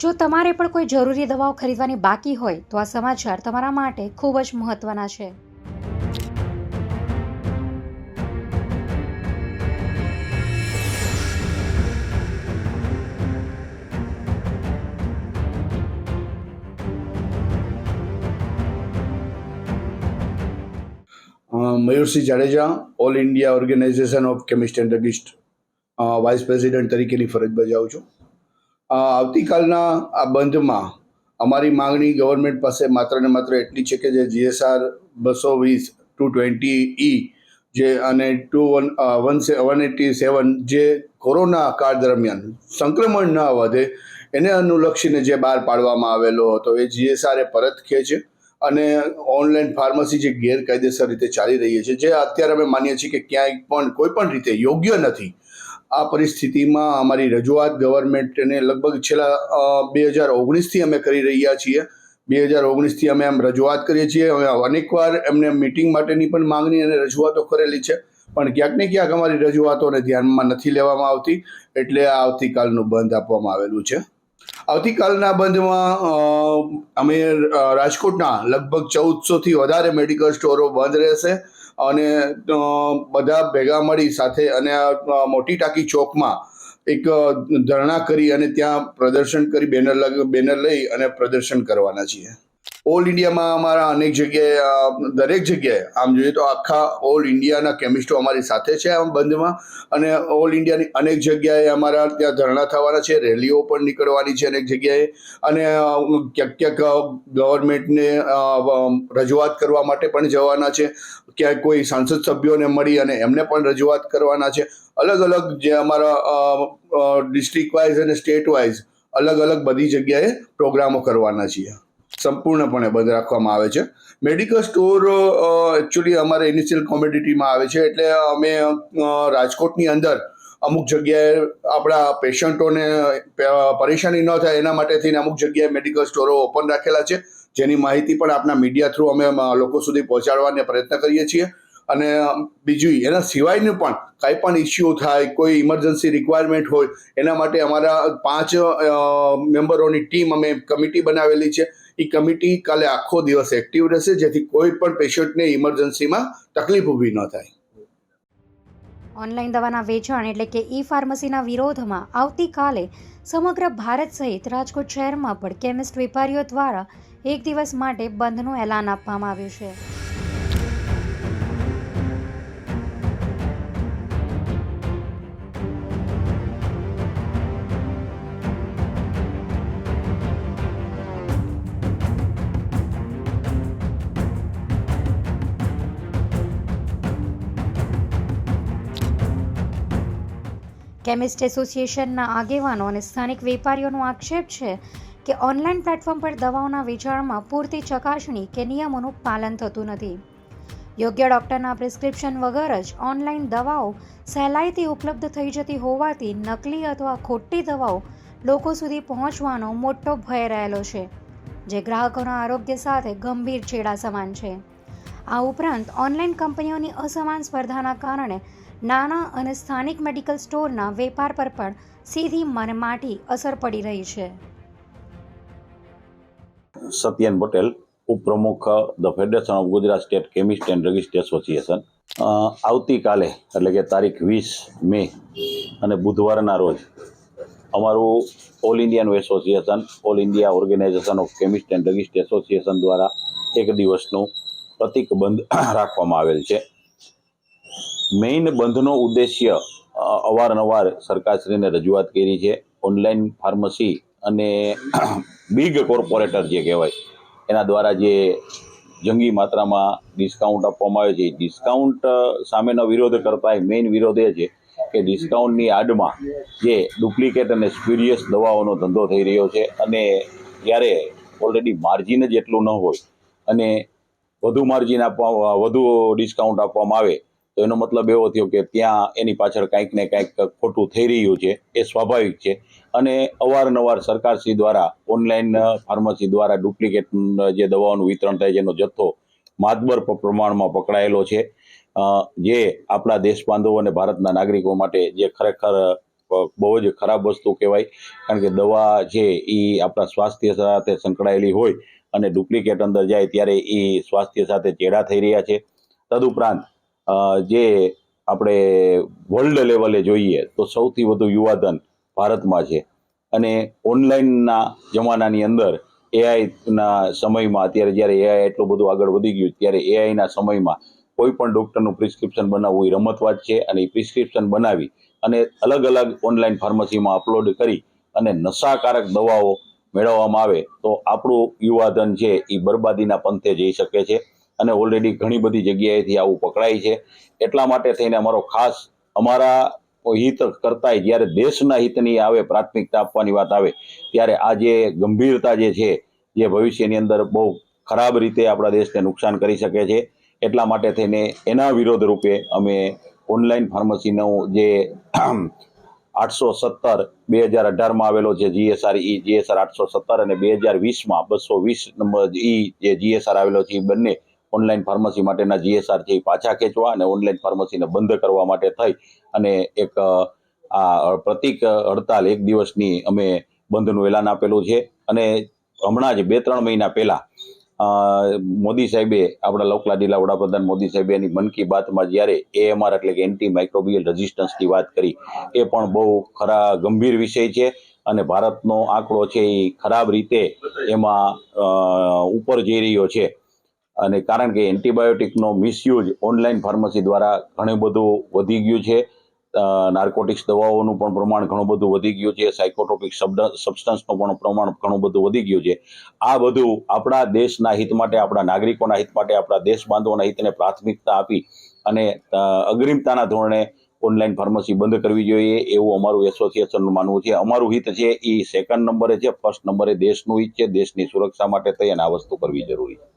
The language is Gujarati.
જો તમારે પણ કોઈ જરૂરી દવાઓ ખરીદવાની બાકી હોય તો આ સમાચાર તમારા માટે ખૂબ જ મહત્વના છે. Mayursinh Jadeja, all India organisation of chemist and druggist vice president તરીકેની ફરજ બજાવું છું. આવતીકાલના આ બંધમાં અમારી માંગણી ગવર્મેન્ટ પાસે માત્ર ને માત્ર એટલી છે કે જે GSR 220 220E જે અને 187 જે કોરોના કાળ દરમિયાન સંક્રમણ ન વધે એને અનુલક્ષીને જે બહાર પાડવામાં આવેલો હતો એ GSR એ પરત ખેંચે અને ઓનલાઈન ફાર્મસી જે ગેરકાયદેસર રીતે ચાલી રહી છે, જે અત્યારે અમે માનીએ છીએ કે ક્યાંય પણ કોઈ પણ રીતે યોગ્ય નથી. આ પરિસ્થિતિમાં અમારી રજૂઆત ગવર્મેન્ટને લગભગ છેલ્લા 2019થી અમે કરી રહ્યા છીએ. 2019થી અમે આમ રજૂઆત કરીએ છીએ. અમે અનેકવાર એમને મીટિંગ માટેની પણ માંગણી અને રજૂઆતો કરેલી છે, પણ ક્યાંક ને ક્યાંક અમારી રજૂઆતોને ધ્યાનમાં નથી લેવામાં આવતી. એટલે આ આવતીકાલનું બંધ આપવામાં આવેલું છે. આવતીકાલના બંધમાં અમે રાજકોટના લગભગ 1400થી વધારે મેડિકલ સ્ટોરો બંધ રહેશે અને બધા ભેગા મળી સાથે અને મોટી ટાંકી ચોકમાં એક ધરણા કરી અને ત્યાં પ્રદર્શન કરી બેનર લઈ અને પ્રદર્શન કરવાના છીએ. ઓલ ઇન્ડિયામાં અમારા અનેક જગ્યાએ દરેક જગ્યાએ આમ જોઈએ તો આખા ઓલ ઇન્ડિયાના કેમિસ્ટો અમારી સાથે છે આ બંધમાં અને ઓલ ઇન્ડિયાની અનેક જગ્યાએ અમારા ત્યાં ધરણા થવાના છે, રેલીઓ પણ નીકળવાની છે અનેક જગ્યાએ અને ક્યાંક ગવર્મેન્ટને રજૂઆત કરવા માટે પણ જવાના છે. ક્યાંક કોઈ સાંસદ સભ્યોને મળી અને એમને પણ રજૂઆત કરવાના છે. અલગ અલગ જે અમારા ડિસ્ટ્રિક્ટ વાઇઝ અને સ્ટેટ વાઇઝ અલગ અલગ બધી જગ્યાએ પ્રોગ્રામો કરવાના છીએ. સંપૂર્ણપણે બંધ રાખવામાં આવે છે. મેડિકલ સ્ટોર એકચ્યુઅલી અમારે ઇનિશિયલ કોમોડિટીમાં આવે છે, એટલે અમે રાજકોટની અંદર અમુક જગ્યાએ આપણા પેશન્ટોને પરેશાની ન થાય એના માટે થઈને અમુક જગ્યાએ મેડિકલ સ્ટોરો ઓપન રાખેલા છે, જેની માહિતી પણ આપના મીડિયા થ્રુ અમે લોકો સુધી પહોંચાડવાનો પ્રયત્ન કરીએ છીએ. અને બીજું એના સિવાયનું પણ કાંઈ પણ ઇસ્યુ થાય, કોઈ ઇમરજન્સી રિક્વાયરમેન્ટ હોય, એના માટે અમારા 5 મેમ્બરોની ટીમ અમે કમિટી બનાવેલી છે. એ કમિટી કાલે આખો દિવસ એક્ટિવ રહેશે, જેથી કોઈ પણ પેશન્ટને ઇમરજન્સીમાં તકલીફ ઊભી ન થાય. ઓનલાઈન દવાના વેચાણ એટલે કે ઈ-ફાર્મસીના વિરોધમાં આવતીકાલે સમગ્ર ભારત સહિત રાજકોટ શહેરમાં પણ કેમિસ્ટ વેપારીઓ દ્વારા એક દિવસ માટે બંધનું એલાન આપવામાં આવ્યું છે. કેમિસ્ટ એસોસિએશનના આગેવાનો અને સ્થાનિક વેપારીઓનો આક્ષેપ છે કે ઓનલાઈન પ્લેટફોર્મ પર દવાઓના વેચાણમાં પૂરતી ચકાસણી કે નિયમોનું પાલન થતું નથી. યોગ્ય ડૉક્ટરના પ્રિસ્ક્રિપ્શન વગર જ ઓનલાઈન દવાઓ સહેલાઈથી ઉપલબ્ધ થઈ જતી હોવાથી નકલી અથવા ખોટી દવાઓ લોકો સુધી પહોંચવાનો મોટો ભય રહેલો છે, જે ગ્રાહકોના આરોગ્ય સાથે ગંભીર ચેડા સમાન છે. આ ઉપરાંત ઓનલાઈન કંપનીઓની અસમાન સ્પર્ધાના કારણે નાના અને સ્થાનિક મેડિકલ સ્ટોરના વેપાર પર પણ સીધી મનમાટી અસર પડી રહી છે. સત્યન પટેલ, ઉપપ્રમુખ the federation of Gujarat state chemist and druggist association. આવતીકાલે એટલે કે તારીખ 20 મે અને બુધવારના રોજ અમારું ઓલ ઇન્ડિયાનું association, all India organisation of chemist and druggist association દ્વારા એક દિવસનું પ્રતિક બંધ રાખવામાં આવેલ છે. મેઇન બંધનો ઉદ્દેશ્ય અવારનવાર સરકારશ્રીને રજૂઆત કરી છે. ઓનલાઈન ફાર્મસી અને બિગ કોર્પોરેટર જે કહેવાય એના દ્વારા જે જંગી માત્રામાં ડિસ્કાઉન્ટ આપવામાં આવે છે, એ ડિસ્કાઉન્ટ સામેનો વિરોધ કરતા મેઇન વિરોધ એ છે કે ડિસ્કાઉન્ટની આડમાં જે ડુપ્લિકેટ અને સ્પ્યુરિયસ દવાઓનો ધંધો થઈ રહ્યો છે અને જ્યારે ઓલરેડી માર્જિન જ એટલું ન હોય અને વધુ માર્જિન વધુ ડિસ્કાઉન્ટ આપવામાં આવે તો એનો મતલબ એવો થયો કે ત્યાં એની પાછળ કાંઈક ને કાંઈક ખોટું થઈ રહ્યું છે, એ સ્વાભાવિક છે. અને અવારનવાર સરકારશ્રી દ્વારા ઓનલાઈન ફાર્મસી દ્વારા ડુપ્લિકેટ જે દવાઓનું વિતરણ થાય છે એનો જથ્થો માતબર પ્રમાણમાં પકડાયેલો છે, જે આપણા દેશ બાંધવો અને ભારતના નાગરિકો માટે જે ખરેખર બહુ જ ખરાબ વસ્તુ કહેવાય. કારણ કે દવા છે એ આપણા સ્વાસ્થ્ય સાથે સંકળાયેલી હોય અને ડુપ્લિકેટ અંદર જાય ત્યારે એ સ્વાસ્થ્ય સાથે ચેડા થઈ રહ્યા છે. તદુપરાંત જે આપણે વર્લ્ડ લેવલે જોઈએ તો સૌથી વધુ યુવાધન ભારતમાં છે અને ઓનલાઈનના જમાનાની અંદર એઆઈના સમયમાં અત્યારે જ્યારે એઆઈ એટલું બધું આગળ વધી ગયું ત્યારે એઆઈના સમયમાં કોઈ પણ ડૉક્ટરનું પ્રિસ્ક્રિપ્શન બનાવવું એ રમત વાત છે અને એ પ્રિસ્ક્રિપ્શન બનાવી અને અલગ અલગ ઓનલાઈન ફાર્મસીમાં અપલોડ કરી અને નશાકારક દવાઓ મેળવવામાં આવે તો આપણું યુવાધન છે એ બરબાદીના પંથે જઈ શકે છે અને ઓલરેડી ઘણી બધી જગ્યાએથી આવું પકડાય છે. એટલા માટે થઈને અમારો ખાસ અમારા હિત કરતાંય જ્યારે દેશના હિતની આવે પ્રાથમિકતા આપવાની વાત આવે ત્યારે આ જે ગંભીરતા જે છે જે ભવિષ્યની અંદર બહુ ખરાબ રીતે આપણા દેશને નુકસાન કરી શકે છે. એટલા માટે થઈને એના વિરોધ રૂપે અમે ઓનલાઈન ફાર્મસીનું જે 817 2018માં આવેલો છે જીએસઆર 817 અને 2020માં 220 નંબર જે જીએસઆર આવેલો છે એ બંને ઓનલાઈન ફાર્મસી માટેના જીએસઆર છે એ પાછા ખેંચવા અને ઓનલાઈન ફાર્મસીને બંધ કરવા માટે થઈ અને એક આ પ્રતિક હડતાલ 1 દિવસની અમે બંધનું એલાન આપેલું છે. અને હમણાં જ 2-3 મહિના પહેલા મોદી સાહેબે આપણા લોકલાડીલા વડાપ્રધાન મોદી સાહેબે એની મન કી બાતમાં જ્યારે એએમઆર એટલે કે એન્ટી માઇક્રોબિયલ રેઝિસ્ટન્સની વાત કરી એ પણ બહુ ગંભીર વિષય છે અને ભારતનો આંકડો છે એ ખરાબ રીતે એમાં ઉપર જઈ રહ્યો છે. અને કારણ કે એન્ટીબાયોટિકનો મિસયુઝ ઓનલાઈન ફાર્મસી દ્વારા ઘણું બધું વધી ગયું છે. નાર્કોટિક્સ દવાઓનું પણ પ્રમાણ ઘણું બધું વધી ગયું છે. સાયકોટ્રોપિક સબસ્ટન્સનું પણ પ્રમાણ ઘણું બધું વધી ગયું છે. આ બધું આપણા દેશના હિત માટે, આપણા નાગરિકોના હિત માટે, આપણા દેશ બાંધવોના હિતને પ્રાથમિકતા આપી અને અગ્રિમતાના ધોરણે ઓનલાઈન ફાર્મસી બંધ કરવી જોઈએ એવું અમારું એસોસિએશનનું માનવું છે. અમારું હિત છે એ 2nd નંબરે છે. 1st નંબરે દેશનું હિત છે. દેશની સુરક્ષા માટે થઈ અને આ વસ્તુ કરવી જરૂરી છે.